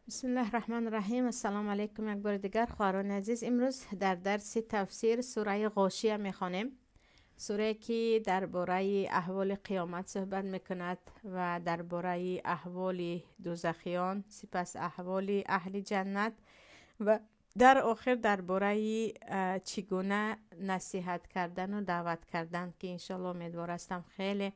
بسم الله الرحمن الرحیم. السلام علیکم. یک بار دیگر خواهران عزیز، امروز در درس تفسیر سوره غاشیه میخوانیم. سوره که درباره احوال قیامت صحبت میکند و درباره احوال دوزخیان، سپس احوال اهل جنت و در آخر درباره چگونه نصیحت کردن و دعوت کردن که انشالله امیدوار هستم خیلی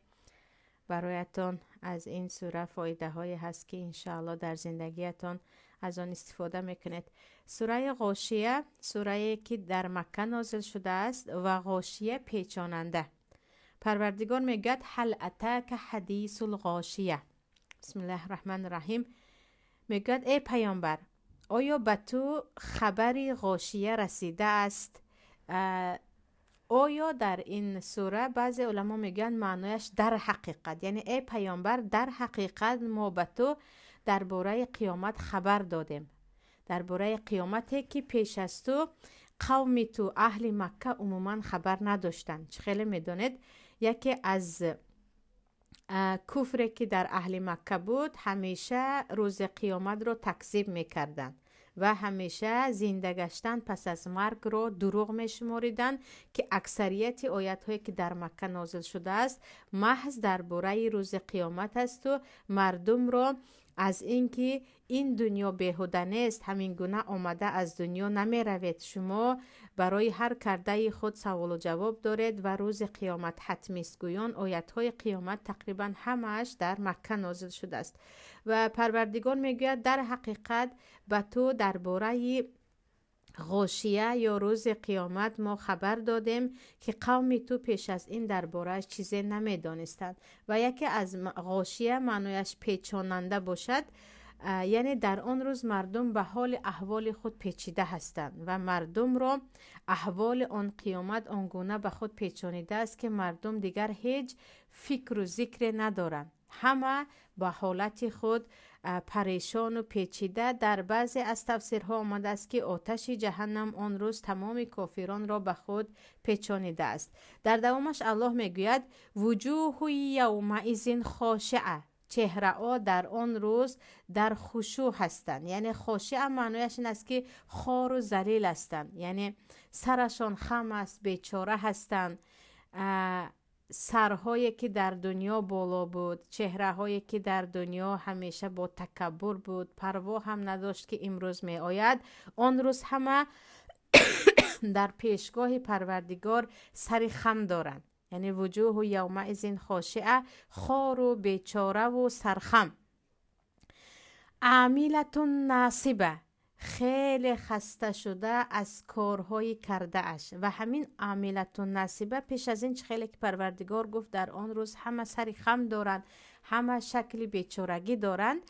برایتان از این سوره فایده هایی هست که انشاءالله در زندگیتان از آن استفاده میکنید. سوره غاشیه سوره که در مکه نازل شده است و غاشیه پیچاننده. پروردگار میگوید هل اتاک حدیث الغاشیه. بسم الله الرحمن الرحیم. میگوید ای پیامبر، آیا به تو خبری غاشیه رسیده است؟ آیا در این سوره بعضی علما میگن معنایش در حقیقت، یعنی ای پیامبر در حقیقت ما به تو درباره قیامت خبر دادیم، درباره قیامتی که پیش از تو قوم تو اهل مکه عموما خبر نداشتن. چه خیلی میدونید یکی از کفری که در اهل مکه بود، همیشه روز قیامت رو تکذیب میکردن و همیشه زنده گشتن پس از مرگ رو دروغ میشماریدن، که اکثریت آیات هایی که در مکه نازل شده است محض درباره روز قیامت است و مردم رو از اینکه این دنیا بیهوده نیست، همین گونه آمده از دنیا نمی روید، شما برای هر کرده خود سوال و جواب دارید و روز قیامت حتمی است گویان. آیات های قیامت تقریبا همش در مکه نازل شده است و پروردگار میگوید در حقیقت به تو درباره غاشیه یا روز قیامت ما خبر دادیم که قوم تو پیش از این درباره چیزی نمیدانستند. و یکی از غاشیه معنایش پیچاننده باشد، یعنی در آن روز مردم به حال احوال خود پیچیده هستند و مردم را احوال آن قیامت آنگونه به خود پیچانیده است که مردم دیگر هیچ فکر و ذکر ندارند، همه با حالت خود پریشان و پیچیده. در بعضی از تفسیرها آمده است که آتش جهنم آن روز تمام کافران را به خود پیچانیده است. در دوامش الله میگوید وجوه یومئذ خاشعه، چهره ها در آن روز در خشوع هستند. یعنی خاشعه معنیش این است که خوار و ذلیل هستند، یعنی سرشان خم است، بیچاره هستند. سرهایی که در دنیا بالا بود، چهره هایی که در دنیا همیشه با تکبر بود، پروا هم نداشت که امروز می آید، آن روز همه در پیشگاه پروردگار سر خم دارند. یعنی وجوه یومئذ خاشعه، خوار و بیچاره و سرخم. عاملتون ناصبه، خیلی خسته شده از کارهای کرده اش. و همین عاملتون ناصبه پیش از این خیلی که پروردگار گفت در آن روز همه سری خم دارند، همه شکل بیچارگی دارند.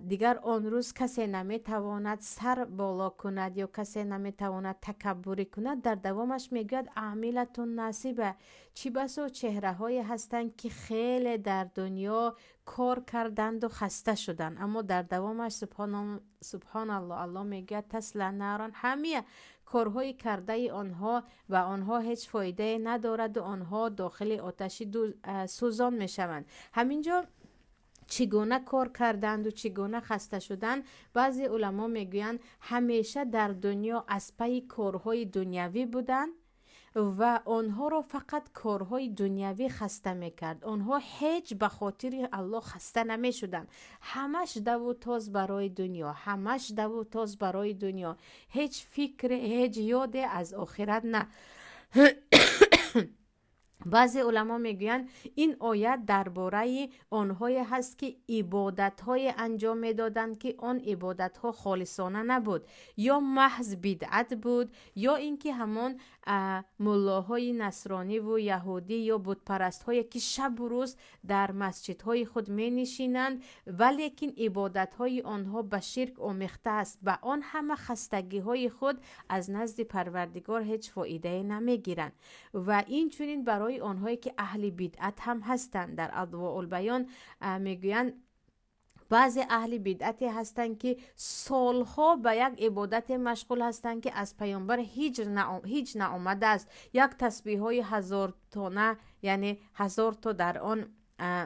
دیگر آن روز کسی نمیتواند سر بالا کند یا کسی نمیتواند تکبری کند. در دوامش میگوید عاملتون ناصبه، چی بسا چهره های هستند که خیلی در دنیا کار کردند و خسته شدند، اما در دوامش سبحان الله، الله میگوید تسلا ناران، همه کارهای کرده آنها و آنها هیچ فایده ندارد و آنها داخل آتش سوزان میشوند. همینجا چگونه کار کردند و چگونه خسته شدند، بعضی علما میگویند همیشه در دنیا از پی کارهای دنیوی بودند و آنها را فقط کارهای دنیوی خسته میکرد. آنها هیچ به خاطر الله خسته نمیشدند، همش دو و تاز برای دنیا، همش دو و تاز برای دنیا، هیچ فکر، هیچ یاد از آخرت نه. بعضی علما میگویند این آیت درباره آنهایی هست که عبادت های انجام میدادند که آن عبادت ها خالصانه نبود، یا محض بدعت بود، یا اینکه همون ملاهای نصرانی و یهودی یا بت پرست هایی که شب و روز در مسجد های خود می نشینند ولیکن عبادت های آنها به شرک آمیخته است، و آن همه خستگی های خود از نزد پروردگار هیچ فایده نمی گیرند. و این چنین برای آنهایی که اهل بدعت هم هستند. در اضواء البیان میگویند بعضی اهل بدعتی هستند که سالها به یک عبادت مشغول هستند که از پیامبر هیچ نآمده است. یک تسبیح های 1000 تانه، یعنی 1000 تا در آن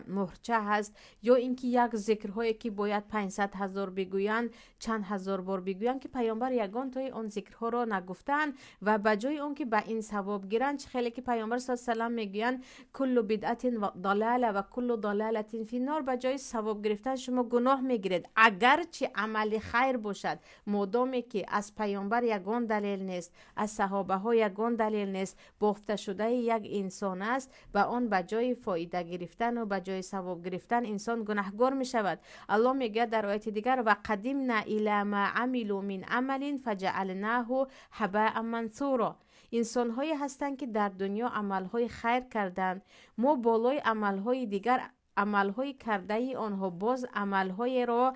مهرچه هست، یا اینکه یک ذکرهایی که باید 500,000 بگویند چند هزار بار بگویند که پیامبر یگان توی اون ذکرها رو نگفتن و بجای اون که به این ثواب گیرن، چه خیلی که پیامبر صلی الله علیه و آله میگویند کل بدعت ضلاله و کل ضلاله فی النار، بجای ثواب گرفتن شما گناه میگیرید اگر چه عمل خیر باشد، مادامی که از پیامبر یگان دلیل نیست، از صحابه ها یگان دلیل نیست، بافته شده یک انسان است، به آن بجای فایده گرفتن و بجای ثواب گرفتن انسان گناهگار می شود. الله میگه در آیت دیگر و قدمنا الی ما عملوا من عمل فجعلناه هباء منثورا. انسان هایی هستند که در دنیا عمل های خیر کردند، ما بالای عمل های دیگر عمل های کرده ای آنها باز عمل های را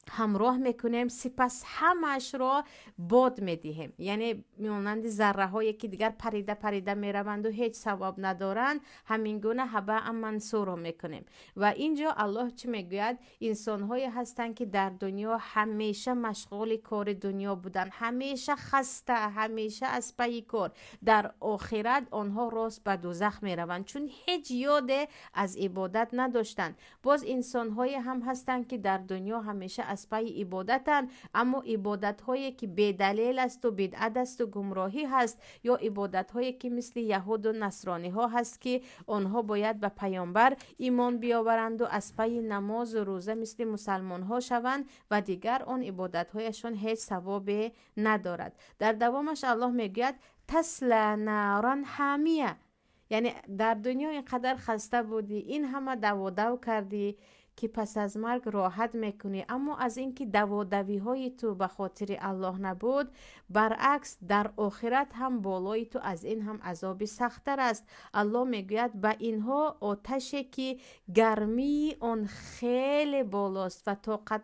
همراه میکنیم، سپس همش را باد میدهیم، یعنی میمانند ذره هایی که دیگر پریده پریده میروند و هیچ ثواب ندارند، همین گونه هباء منثورا میکنیم. و اینجا الله چی میگوید؟ انسان هایی هستند که در دنیا همیشه مشغول کار دنیا بودن، همیشه خسته، همیشه از پی کار، در آخرت آنها راست به دوزخ میروند چون هیچ یاد از عبادت نداشتند. باز انسان هایی هم هستند که در دنیا همیشه از پای عبادتن، اما عبادت هایی که بدلیل است و بدعت است و گمراهی هست، یا عبادت هایی که مثل یهود و نصرانی ها هست که آنها باید به پیامبر ایمان بیاورند و از پای نماز و روزه مثل مسلمان ها شوند و دیگر آن عبادت هایشان هیچ ثواب ندارد. در دوامش الله میگوید تسلا نارا حامیه، یعنی در دنیا اینقدر خسته بودی، این همه دو کردی که پس از مرگ راحت میکنی، اما از اینکه دوادوی های تو به خاطر الله نبود، برعکس در آخرت هم بالای تو از این هم عذاب سختتر است. الله میگوید به اینها آتشی که گرمی اون خیلی بالاست و طاقت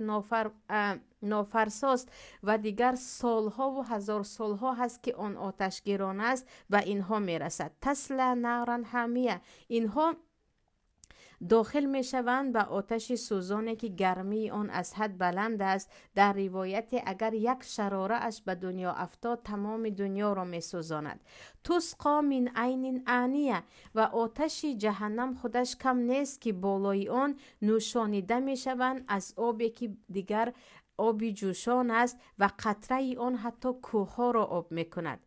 نافرساست و دیگر سالها و هزار سالها هست که آن آتش گران است و اینها میرسد. تسلا نارا حامیه، اینها داخل می شوند به آتش سوزانی که گرمی آن از حد بلند است. در روایت اگر یک شراره اش به دنیا افتاد تمام دنیا را می سوزاند. تسقا من عین آنیه، و آتش جهنم خودش کم نیست که بالای آن نوشانیده می شوند از آبی که دیگر آبی جوشان است و قطره آن حتی کوه ها را آب می کند.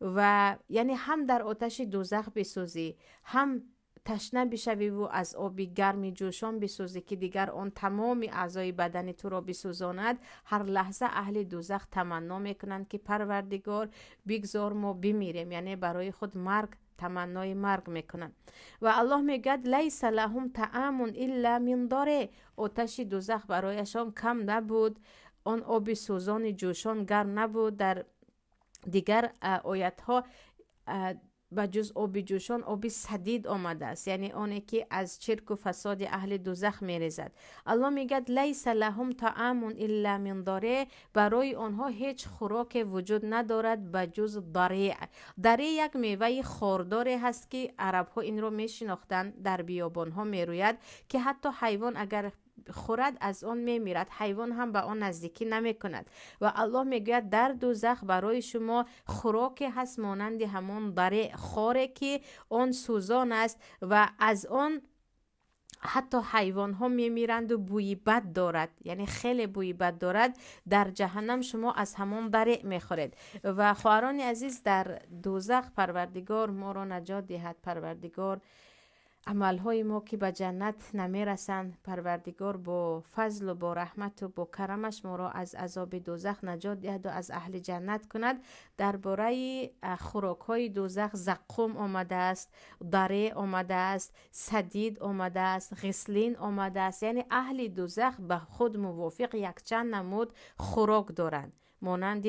و یعنی هم در آتش دوزخ بسوزی، هم تشنه بشوی و از آبی گرمی جوشان بسوزی که دیگر آن تمام اعضای بدن تو را بسوزاند، هر لحظه اهل دوزخ تمنا میکنند که پروردگار بگذار ما بمیریم، یعنی برای خود مرگ تمنای مرگ میکنند. و الله میگد لیس لهم طعام الا من ضرع، آتش دوزخ برایشان کم نبود، آن آب سوزان جوشان گرم نبود. در دیگر آیت ها به جز آب جوشان آب سدید آمده است، یعنی آنی که از چرک و فساد اهل دوزخ میریزد. الله میگد لیس لهم طعام الا من ضرع، برای آنها هیچ خوراک وجود ندارد به جز ضرع. ضرع یک میوه خارداری هست که عرب ها این رو میشناختند، در بیابان ها میروید که حتی حیوان اگر خورد از آن میمیرد، حیوان هم به آن نزدیکی نمی کند. و الله میگوید در دوزخ برای شما خوراک هست مانند همون ضرع، خاره که آن سوزان است و از آن حتی حیوان ها میمیرند و بوی بد دارد، یعنی خیلی بوی بد دارد. در جهنم شما از همون ضرع میخورید. و خواهران عزیز، در دوزخ پروردگار ما را نجات دهد، پروردگار عملهای ما که به جنت نمیرسند، پروردگار با فضل و با رحمت و با کرمش ما را از عذاب دوزخ نجات دهد و از اهل جنت کند. درباره خوراک های دوزخ زقوم آمده است، ضرع آمده است، سدید آمده است، غسلین آمده است، یعنی اهل دوزخ به خود موافق یک چند نمود خوراک دارند، مانند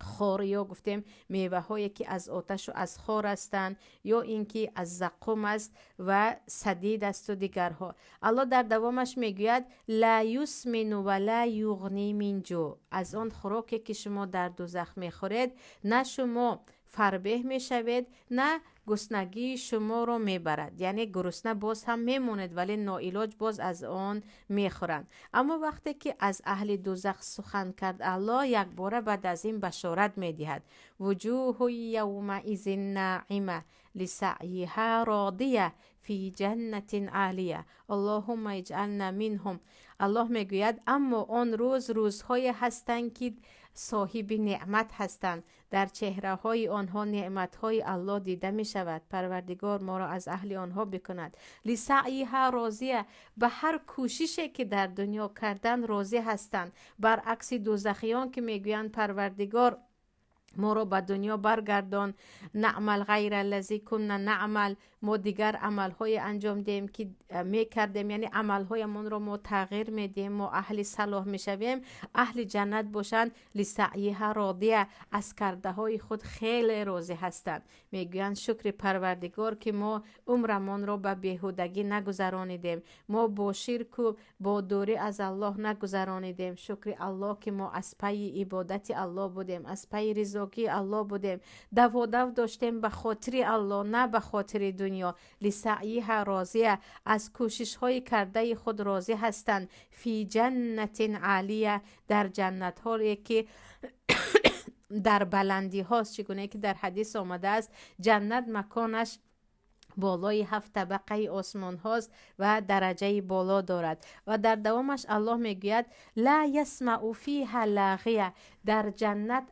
خار، یا گفتیم میوه هایی که از آتش و از خار هستند، یا اینکه از زقوم است و سدید است و دیگرها. الله در دوامش میگوید لا یسمن و لا یغنی من جوع، از آن خوراکی که شما در دوزخ میخورید نه شما فربه میشوید نه گرسنگی شما رو میبرد، یعنی گرسنه باز هم میموند ولی ناعلاج باز از آن میخورند. اما وقتی که از اهل دوزخ سخن کرد الله، یک باره بعد از این بشارت میدهد وجوه یومئذ ناعمه لسعیها راضیه فی جنت عالیه اللهم اجعلنا منهم. الله میگوید اما آن روز روزهای هستند که صاحب نعمت هستند، در چهره های آنها نعمت های الله دیده می شود. پروردگار ما را از اهل آنها بکند. لسعیها راضیه، به هر کوششی که در دنیا کردن راضی هستند، برعکس دوزخیان که میگویند پروردگار ما رو به دنیا برگردان، نعمل غیر الذی کنا نعمل، ما دیگر عمل های انجام دهیم که می کردیم، یعنی عمل های من رو ما تغییر میدیم، ما اهل صلاح میشویم، اهل جنت باشند. لسعیها راضیه، از کرده های خود خیلی راضی هستند. میگویند شکر پروردگار که ما عمرمان رو به بیهودگی نگذرانیدیم، ما با شرک و با دوری از الله نگذرانیدیم. شکر الله که ما از پی عبادت الله بودیم، از پی رضاگی الله بودیم، دو داشتیم به خاطر الله نه به خاطر دنیا. لسعیها راضیه، از کوشش های کرده خود راضی هستند. فی جنت عالیه، در جنت هایی که در بلندی هاست، چگونه که در حدیث آمده است جنت مکانش بالای 7 طبقه آسمان هاست و درجه بالا دارد. و در دوامش الله میگوید لا یسمع فیها لاغیه، در جنت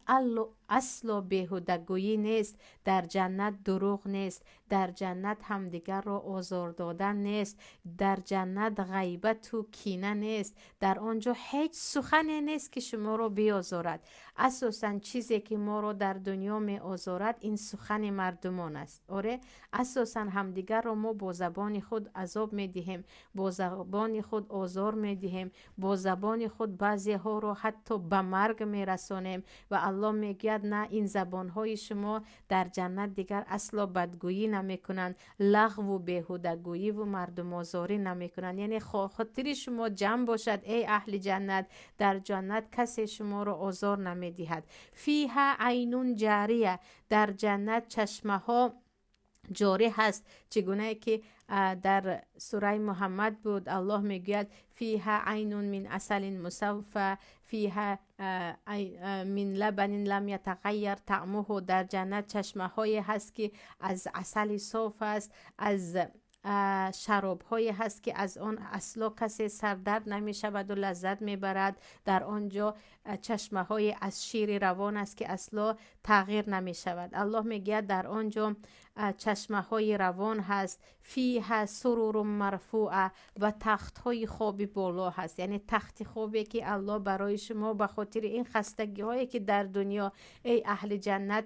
اصل بیهودگویی نیست، در جنت دروغ نیست، در جنت همدیگر را آزار دادن نیست، در جنت غیبت و کینه نیست، در آنجا هیچ سخنی نیست که شما را بیازارد. اساساً چیزی که ما را در دنیا می آزارد این سخن مردمان است. آره، اساساً همدیگر را ما با زبان خود عذاب می دهیم، با زبان خود آزار می دهیم، با زبان خود بعضی ها را حتی به مرگ می رسانیم. و الله میگه نه، این زبان های شما در جنت دیگر اصلا بدگویی نمی کنند، لغو و بیهودگویی و مردم آزاری نمی کنند. یعنی خاطر شما جمع باشد ای اهل جنت، در جنت کسی شما را آزار نمی دهد. فیها عین جاریه، در جنت چشمه ها جاری هست، چگونه که در سوره محمد بود الله میگوید فیها عین من عسل مصفى فیها من لبن لم یتغیر طعمه، در جنت چشمه های هست که از عسل صاف است، از شراب های هست که از آن اصلا کسی سردرد نمی شود و لذت می برد. در آنجا چشمه های از شیر روان است که اصلا تغییر نمی شود. الله میگه در آنجا چشمه های روان هست. فیها سرور مرفوعه، و تخت های خوابی بالا هست، یعنی تخت خوابی که الله برای شما به خاطر این خستگی هایی که در دنیا ای اهل جنت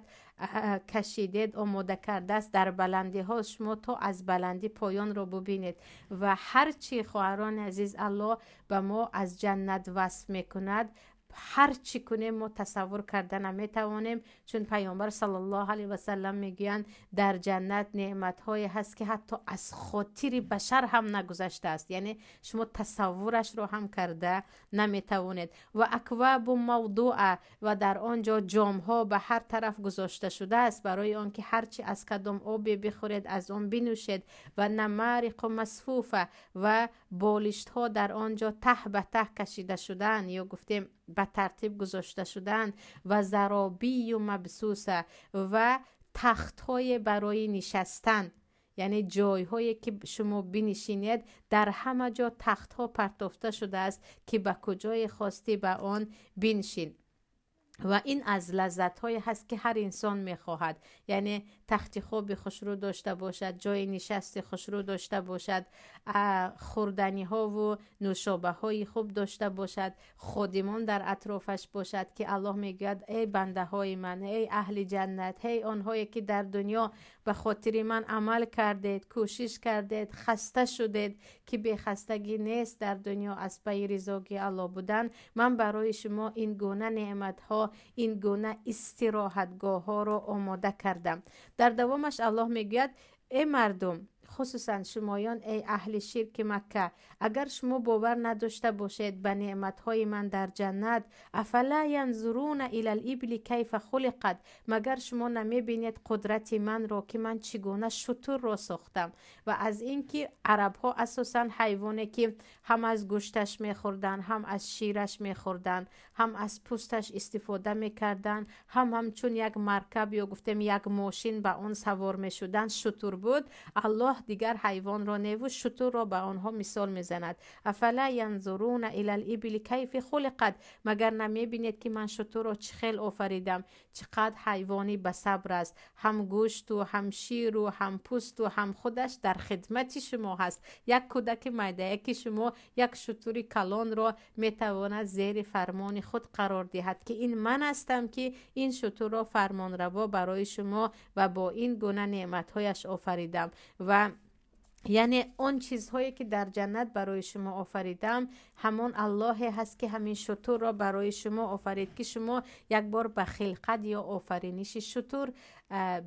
کشیدید آماده کرده است، در بلندی ها شما تا از بلندی پایان رو ببینید. و هرچی خواهران عزیز الله به ما از جنت وصف میکند، هر چی کنیم ما تصور کرده نمیتوانیم، چون پیامبر صلی الله علیه و سلم میگویند در جنت نعمت های هست که حتی از خاطر بشر هم نگذشته است، یعنی شما تصورش رو هم کرده نمیتوانید. و اکواب موضوعه، و در آنجا جام ها به هر طرف گذاشته شده است برای آنکه هرچی از کدام آبی بخورید از آن بنوشید. و نمارق مصفوفه، و بالشت ها در آنجا ته به ته کشیده شدن یا گفتیم به ترتیب گذاشته شدن. و زرابی و مبسوسه، و تخت های برای نشستن، یعنی جای هایی که شما بنشینید در همه جا تخت ها پرتافته شده است که به کجای خواستی به آن بنشین. و این از لذت های هست که هر انسان میخواهد، یعنی تخت خواب خوشرو داشته باشد، جای نشست خوشرو داشته باشد، خوردنی ها و نوشابه های خوب داشته باشد، خادمان در اطرافش باشد که الله میگوید ای بنده های من، ای اهل جنت، ای آنهایی که در دنیا به خاطر من عمل کردید، کوشش کردید، خسته شدید که به خستگی نیست در دنیا از پی رضاگی الله بودن، من برای شما این گونه نعمت ها، این گونه استراحتگاه ها رو آماده کردم. در دوامش الله میگوید ای مردم، خصوصا شمایان ای اهل شرک مکه، اگر شما باور نداشته باشید به نعمتهای من در جنت، افلا ینظرون الی الابل کیف خلقت، مگر شما نمی بینید قدرت من را که من چگونه شتر را ساختم. و از اینکه عرب ها اساسا حیوانی که هم از گوشتش میخوردن، هم از شیرش میخوردن، هم از پوستش استفاده میکردن، همچون یک مرکب یا گفتم یک ماشین به اون سوار میشدن شتر بود. الله دیگر حیوان را نیو شتر را به آنها مثال میزند. افلا ینظرون الی الابل کیف خلقت، مگر نمی بینید که من شتر را چه خیل آفریدم، چقدر حیوانی به صبر است، هم گوشت و هم شیر و هم پوست و هم خودش در خدمت شما هست. یک کودک میده که شما یک شتر کلان را میتواند زیر فرمان خود قرار دهد که این من هستم که این شتر را فرمان روا برای شما و با این گونه نعمتهایش آفریدم. و یعنی اون چیزهایی که در جنت برای شما آفریدم همان الله هست که همین شتر را برای شما آفرید که شما یک بار به خلقت یا آفرینش شتر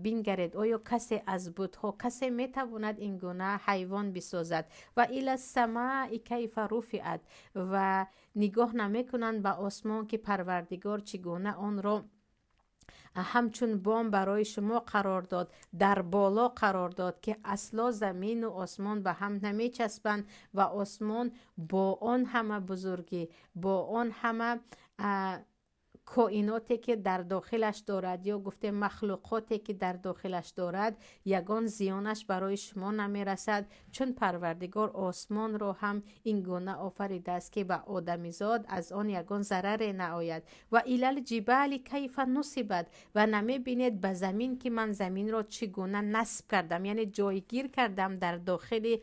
بینگرید. آیا کسی از بتها کسی میتواند این گونه حیوان بسازد؟ و الی السماء کیف رفعت، و نگاه نمیکنند به آسمان که پروردگار چگونه آن را همچون بام برای شما قرار داد، در بالا قرار داد که اصلا زمین و آسمان به هم نمی چسبند و آسمان با آن همه بزرگی، با آن همه کائناتی که در داخلش دارد یا گفته مخلوقاتی که در داخلش دارد، یگان زیانش برای شما نمی رسد، چون پروردگار آسمان را هم این گونه آفریده است که به آدمیزاد از آن یگان ضرر نآید. و الی الجبال کیف نصبت، و نمی بینید به زمین که من زمین را چگونه نصب کردم، یعنی جایگیر کردم در داخل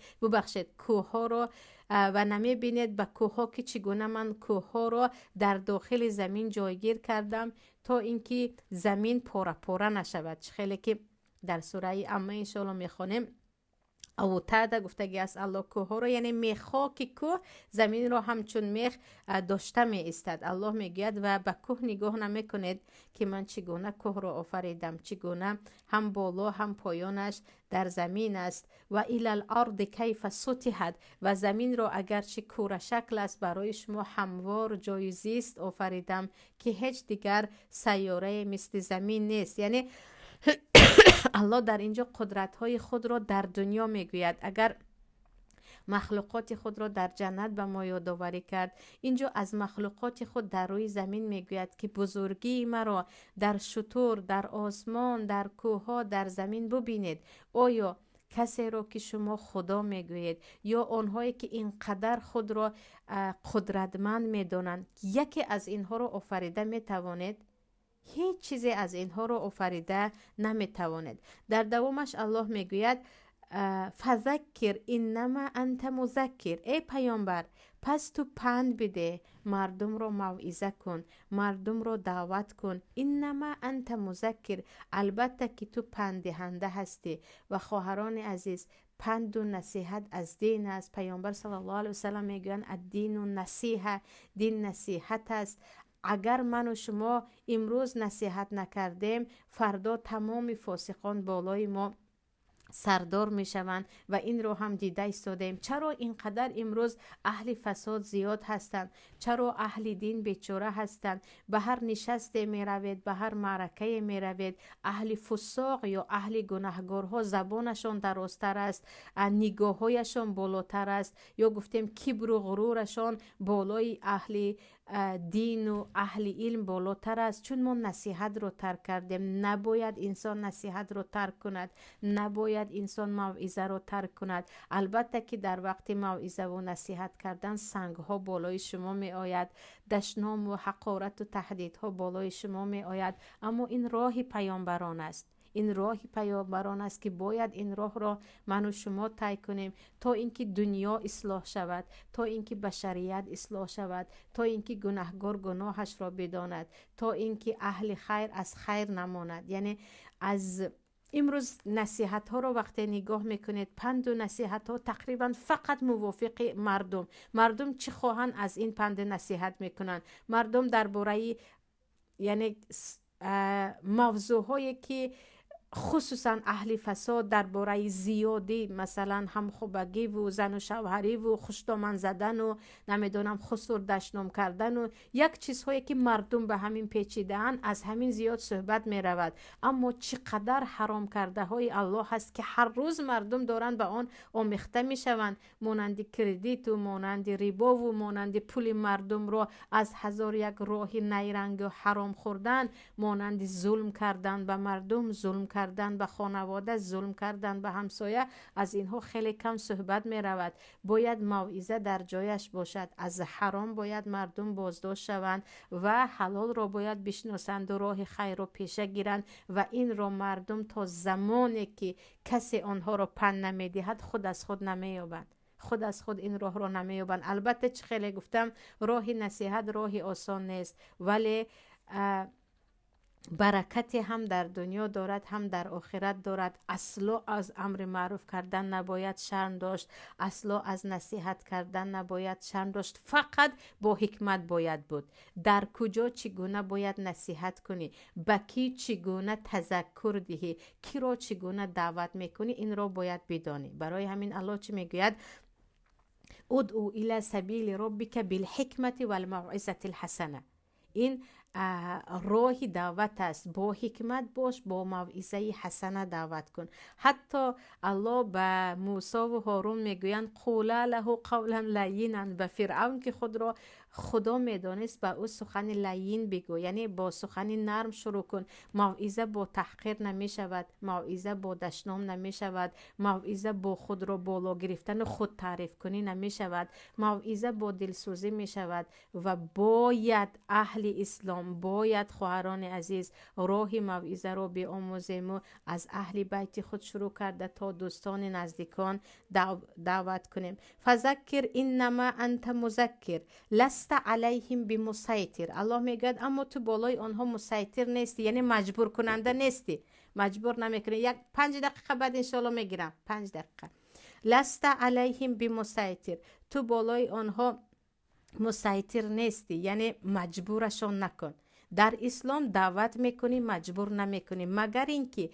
کوه ها را، و نمی بینید به کوه ها که چگونه من کوه ها را در داخل زمین جایگیر کردم تا اینکه زمین پاره پاره نشود. خیلی که در سوره اما انشاءالله میخوانیم او تعده گفتگی است الله کوه ها را، یعنی میخا که کوه زمین را همچون میخ داشته می استد. الله میگوید و به کوه نگاه نمی کنید که من چگونه کوه را آفریدم، چگونه هم بالا هم پایانش در زمین است. و الی الارض کیف سطحت، و زمین را اگرچه کوره شکل است برای شما هموار جای زیست آفریدم که هیچ دیگر سیاره مثل زمین نیست. یعنی الله در اینجا قدرت‌های خود را در دنیا میگوید. اگر مخلوقات خود را در جنت به ما یادآوری کرد، اینجا از مخلوقات خود در روی زمین میگوید که بزرگی مرا در شتر، در آسمان، در کوه‌ها، در زمین ببینید. آیا کسی را که شما خدا میگویید یا آنهایی که اینقدر خود را قدرتمند میدانند، یکی از اینها را آفریده میتوانید؟ هیچ چیزی از اینها را آفریده نمیتواند. در دوامش الله میگوید فذکر انما انت مذکر، ای پیامبر پس تو پند بده، مردم را موعظه کن، مردم را دعوت کن. انما انت مذکر، البته که تو پند دهنده هستی. و خواهران عزیز، پند و نصیحت از دین است. پیامبر صلی الله علیه و سلم میگویند الدین و نصیحه، دین نصیحت است. اگر من و شما امروز نصیحت نکردیم، فردا تمام فاسقان بالای ما سردار می شوند و این رو هم دیده ایستادیم. چرا اینقدر امروز اهل فساد زیاد هستند؟ چرا اهل دین بیچاره هستند؟ به هر نشسته می روید، به هر معرکه می روید، اهل فساق یا اهل گناهگارها زبانشان درازتر است، نگاههایشان بالاتر است، یا گفتیم کبر و غرورشان بالای اهل دین و اهل علم بالاتر است. چون ما نصیحت رو ترک کردیم. نباید انسان نصیحت رو ترک کند، نباید انسان موعظه رو ترک کند. البته که در وقت موعظه و نصیحت کردن سنگ ها بالای شما می آید، دشنام و حقارت و تهدید ها بالای شما می آید، اما این راه پیامبران است. این راه پیامبران است که باید این راه را من و شما طی کنیم تا اینکه دنیا اصلاح شود، تا اینکه بشریت اصلاح شود، تا اینکه گناهگار گناهش را بداند، تا اینکه اهل خیر از خیر نماند. یعنی از امروز نصیحت ها رو وقتی نگاه میکنید، پند و نصیحت ها تقریبا فقط موافق مردم چه خواهند از این پند نصیحت میکنند. مردم درباره یعنی موضوع هایی که خصوصا اهل فساد درباره زیادی مثلا همخوبگی و زن و شوهری و خوشدامن زدن و نمیدونم خسور دشنام کردن و یک چیزهایی که مردم به همین پیچیده‌اند، از همین زیاد صحبت می رود. اما چقدر حرام کرده های الله هست که هر روز مردم دارن به آن آمیخته می شوند، مانند کردیت و مانند ریبا و مانند پول مردم را از هزار یک راه نیرنگ و حرام خوردن، مانند ظلم کردن به مردم، ظلم کردن به خانواده، ظلم کردن به همسایه. از اینها خیلی کم صحبت می رود. باید موعظه در جایش باشد. از حرام باید مردم بازداشت شوند و حلال را باید بشناسند و راه خیر را پیشه گیرند و این را مردم تا زمانی که کسی آنها را پند نمیدهد خود از خود نمییابند. خود از خود این راه را نمییابند. البته چه خیلی گفتم، راه نصیحت راه آسان نیست، ولی برکتی هم در دنیا دارد هم در آخرت دارد. اصلا از امر معروف کردن نباید شرم داشت، اصلا از نصیحت کردن نباید شرم داشت، فقط با حکمت باید بود. در کجا چگونه باید نصیحت کنی، به کی چگونه تذکر دهی، کی را چگونه دعوت میکنی، این را باید بدانی. برای همین الله چی میگوید؟ ادعو الی سبیل ربک بالحکمت والموعظة الحسنه. این راه دعوت است. با حکمت باش، با موعظه حسنه دعوت کن. حتی الله به موسی و هارون میگویند قولا له قولا لینا. به فرعون که خود را خدا میدانست به او سخن لین بگو، یعنی با سخن نرم شروع کن. موعظه با تحقیر نمی شود، موعظه با دشنام نمی شود، موعظه با خود را بالا گرفتن و خود تعریف کنی نمی شود، موعظه با دلسوزی می شود. و باید اهل اسلام، باید خواهران عزیز، راه موعظه را بیاموزیم و از اهل بیت خود شروع کرده تا دوستان نزدیکان دعوت کنیم. فذکر انما انت مذکر لست علیهم بمسیطر. الله میگه اما تو بالای آنها مسیطر نیستی، یعنی مجبور کننده نیستی، مجبور نمیکنی. یک 5 دقیقه بعد انشالله میگیرم، 5 دقیقه. لست علیهم بمسیطر، تو بالای آنها مسیطر نیستی، یعنی مجبورشون نکن. در اسلام دعوت میکنی، مجبور نمیکنی، مگر اینکه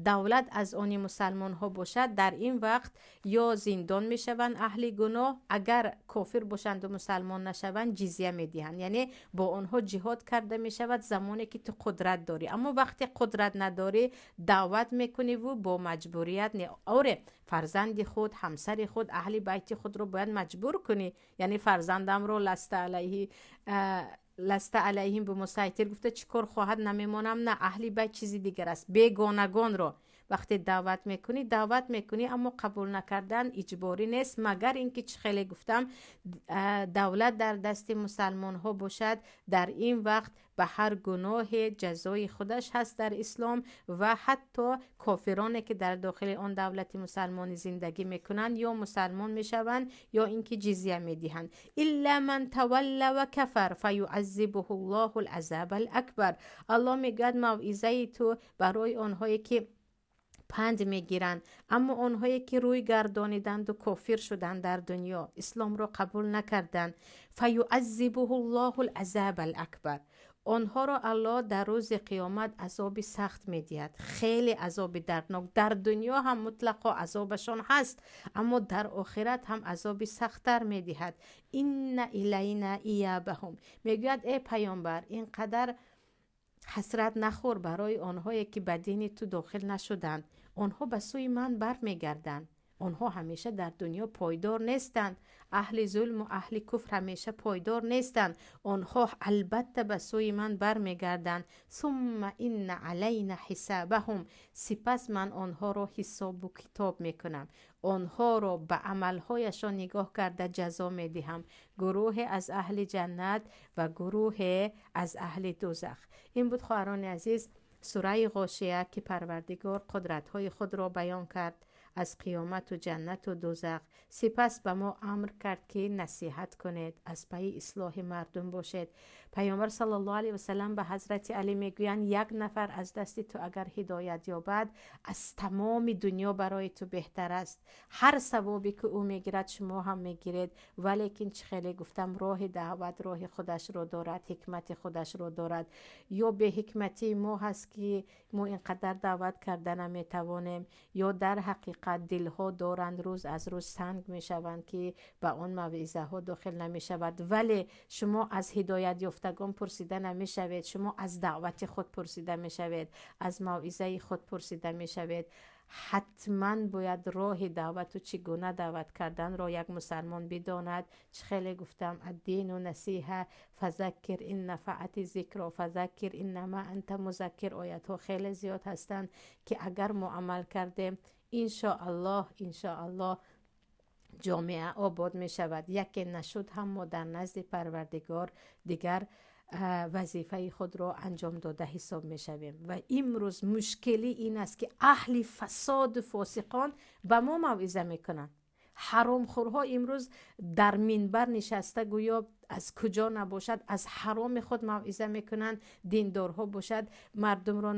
دولت از آن مسلمان ها باشد. در این وقت یا زندان میشوند اهل گناه، اگر کافر باشند و مسلمان نشوند جزیه میدهند، یعنی با آنها جهاد کرده میشود زمانی که تو قدرت داری. اما وقتی قدرت نداری دعوت میکنی و با مجبوریت نه. آره، فرزند خود، همسر خود، اهل بیت خود رو باید مجبور کنی. یعنی فرزندم رو لست علیهم بمسیطر گفته چیکار خواهد نمیمانم، نه، اهل بیت چیزی دیگر است. بیگانگان رو وقتی دعوت میکنی اما قبول نکردن اجباری نیست، مگر اینکه چه خیلی گفتم دولت در دست مسلمان ها باشد. در این وقت به هر گناه جزای خودش هست در اسلام و حتی کافرانی که در داخل آن دولت مسلمانی زندگی میکنند یا مسلمان میشوند یا اینکه جزیه میدهند. الا من تولی و کفر فیعذبه الله العذاب الاکبر. الله میگه موعظه تو برای آنهایی که پند میگیرند، اما آنهایی که روی گردانیدند و کافر شدند در دنیا، اسلام را قبول نکردند، فیعذبه الله العذاب الاکبر. آنها را الله در روز قیامت عذاب سخت میدهد، خیلی عذاب دردناک. در دنیا هم مطلقا عذابشان هست، اما در آخرت هم عذاب سخت‌تر میدهد. این الینا ایابهم. میگوید ای پیامبر اینقدر حسرت نخور برای آنهایی که به دین تو داخل نشدند. آنها به سوی من بر میگردند. آنها همیشه در دنیا پایدار نیستند. اهل ظلم و اهل کفر همیشه پایدار نیستند. آنها البته به سوی من بر میگردند. ثم ان علینا حسابهم. سپس من آنها را حساب و کتاب میکنم. آنها را به عملهایشان نگاه کرده جزا میدهم. گروه از اهل جنت و گروه از اهل دوزخ. این بود خواهران عزیز سوره غاشیه که پروردگار قدرت‌های خود را بیان کرد. از قیامت و جنت و دوزخ. سپس به ما امر کرد که نصیحت کنید، از پی اصلاح مردم باشید. پیامبر صلی الله علیه و سلم به حضرت علی میگویند یک نفر از دست تو اگر هدایت یابد از تمام دنیا برای تو بهتر است. هر ثوابی که او میگیرد شما هم میگیرید، ولیکن چه خیلی گفتم راه دعوت راه خودش رو دارد، حکمت خودش رو دارد. یا به حکمتی ما هست که ما اینقدر دعوت کردن نمیتوانیم، یا در حقیقت دلها دارند روز از روز تنگ میشوند که به اون موعظه ها داخل نمیشود. ولی شما از هدایت یافتگان پرسیده نمیشوید، شما از دعوت خود پرسیده میشوید، از موعظه خود پرسیده میشوید. حتما باید راه دعوت و چگونه دعوت کردن را یک مسلمان بداند. چه خیلی گفتم الدین و نصیحه، فذکر این نفعت ذکر و فذکر انما انت مذکر. آیت ها خیلی زیاد هستند که اگر ما عمل کردیم ان الله جامعه آباد می شود. یک نشد هم ما در نزد پروردگار دیگر وظیفه خود را انجام داده حساب می شویم. و امروز مشکلی این است که اهل فساد فاسقان به ما موعظه می کنند. حرام خورها امروز در منبر نشسته گویا از کجا نباشد از حرام خود موعظه میکنند. دیندارها باشد مردم را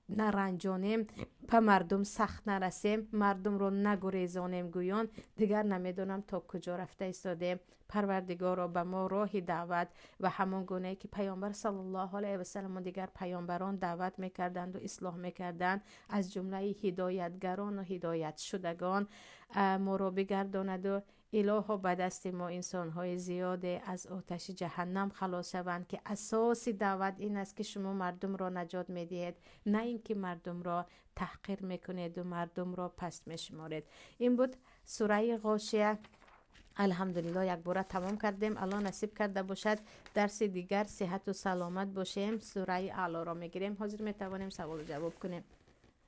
نرنجانیم، به مردم سخت نرسیم، مردم را نگریزانیم گویان دیگر نمیدونم تا کجا رفته ایستاده. پروردگار را به ما راه دعوت و همون گونه که پیامبر صلی الله علیه و سلم و دیگر پیامبران دعوت میکردند و اصلاح میکردند، از جمله هدایتگران و هدایت شدگان ما را بگرداند و الها به دست ما انسان‌های زیاده از آتش جهنم خلاص شوند، که اساس دعوت این است که شما مردم را نجات میدهید، نه اینکه مردم را تحقیر میکنید و مردم را پست میشمارید. این بود سوره غاشیه. الحمدلله یک بار تمام کردیم. الان نصیب کرده باشد درس دیگر صحت و سلامت باشیم، سوره اعلی را میگیریم. حاضر میتوانیم سوال و جواب کنیم.